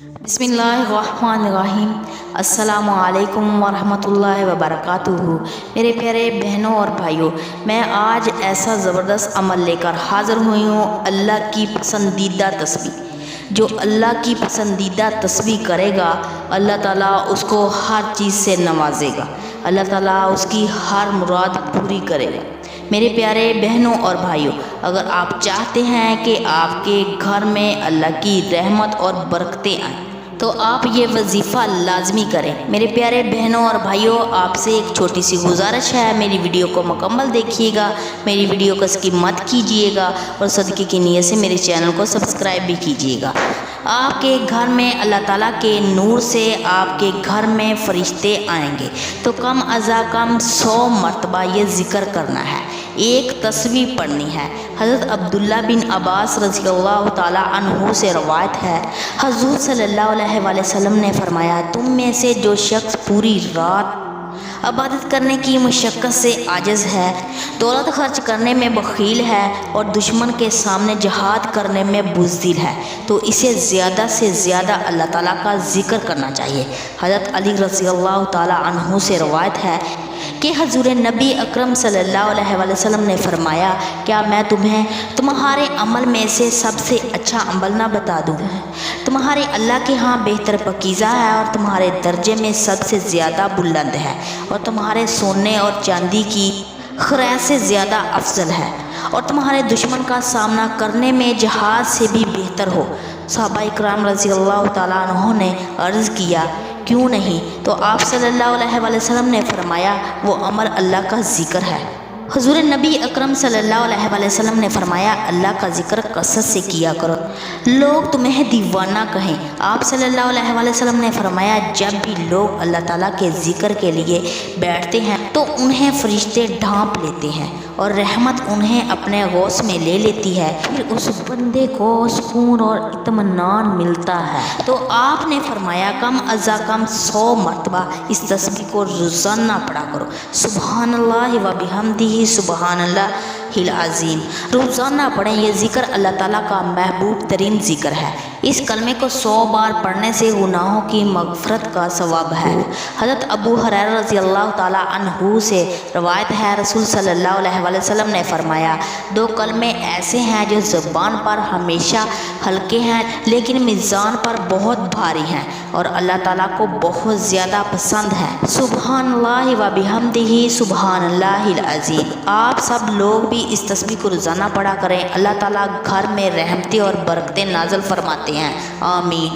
बिस्मिल्लाहिर्रहमानिर्रहीम। अस्सलामु अलैकुम वरहमतुल्लाहि वबरकातुहू। मेरे प्यारे बहनों और भाइयों, मैं आज ऐसा ज़बरदस्त अमल लेकर हाज़िर हुई हूँ। अल्लाह की पसंदीदा तस्बीह। जो अल्लाह की पसंदीदा तस्बीह करेगा, अल्लाह ताला उसको हर चीज़ से नवाजेगा, अल्लाह ताला उसकी हर मुराद पूरी करेगा। मेरे प्यारे बहनों और भाइयों, अगर आप चाहते हैं कि आपके घर में अल्लाह की रहमत और बरकतें आएँ, तो आप ये वजीफ़ा लाजमी करें। मेरे प्यारे बहनों और भाइयों, आपसे एक छोटी सी गुजारिश है, मेरी वीडियो को मुकम्मल देखिएगा, मेरी वीडियो को स्किप मत कीजिएगा और सदक़े की नीयत से मेरे चैनल को सब्सक्राइब भी कीजिएगा। आपके घर में अल्लाह ताला के नूर से आपके घर में फ़रिश्ते आएंगे, तो कम अज़ा कम 100 मरतबा ये ज़िक्र करना है, एक तस्बीह पढ़नी है। हज़रत अब्दुल्ला बिन अब्बास रज़ियल्लाहु ताला अन्हु से रवायत है, हुज़ूर सल्लल्लाहु अलैहि वसल्लम ने फरमाया, तुम में से जो शख्स पूरी रात इबादत करने की मुशक्क़त से आजिज़ है, दौलत खर्च करने में बख़ील है और दुश्मन के सामने जहाद करने में बुज़दिल है, तो इसे ज़्यादा से ज़्यादा अल्लाह ताला का ज़िक्र करना चाहिए। हज़रत अली रज़ियल्लाहु ताला अन्हु से रवायत है कि हज़ूर नबी अकरम सल्लल्लाहु अलैहि वसल्लम ने फरमाया, क्या मैं तुम्हें तुम्हारे अमल में से सबसे अच्छा अमल ना बता दूँ? तुम्हारे अल्लाह के यहाँ बेहतर पकीज़ा है और तुम्हारे दर्जे में सबसे ज़्यादा बुलंद है और तुम्हारे सोने और चांदी की खैर से ज़्यादा अफजल है और तुम्हारे दुश्मन का सामना करने में जहाज से भी बेहतर हो। सहाबा इकराम रज़ियल्लाहु ताला अन्हुम ने अर्ज़ किया, क्यों नहीं? तो आप सल्लल्लाहु अलैहि वसल्लम ने फरमाया, वो अमल अल्लाह का ज़िक्र है। हुज़ूर नबी अकरम सल्लल्लाहु अलैहि वसल्लम ने फरमाया, अल्लाह का ज़िक्र कसरत से किया करो, लोग तुम्हें दीवाना कहें। आप सल्लल्लाहु अलैहि वसल्लम ने फरमाया, जब भी लोग अल्लाह ताला के ज़िक्र के लिए बैठते हैं तो उन्हें फ़रिश्ते ढांप लेते हैं और रहमत उन्हें अपने गौस में ले लेती है, फिर उस बंदे को सुकून और इत्मीनान मिलता है। तो आपने फरमाया, कम अज़ा कम 100 मरतबा इस तस्बीह को रोज़ाना पढ़ा करो। सुबहानल्लाह व बिहम्दिही सुबहानल्लाहिल अज़ीम। रोज़ाना पढ़ें, यह ज़िक्र अल्लाह ताला का महबूब तरीन ज़िक्र है। इस कलमे को 100 बार पढ़ने से गुनाहों की मग़फ़रत का सवाब है। हज़रत अबू हुरैरा रज़ियल्लाहु ताला अन्हु से रवायत है, रसूल सल्लल्लाहु अलैहि वसल्लम ने फरमाया, 2 कलमे ऐसे हैं जो ज़ुबान पर हमेशा हल्के हैं लेकिन मीज़ान पर बहुत भारी हैं और अल्लाह ताला को बहुत ज़्यादा पसंद है। सुबहानल्लाह व बिहम्दिही सुबहानल्लाहिल अज़ीम। आप सब लोग भी इस तस्बीह को रोज़ाना पढ़ा करें। अल्लाह ताला घर में रहमतें और बरकतें नाज़िल फरमाते हैं। आमीन।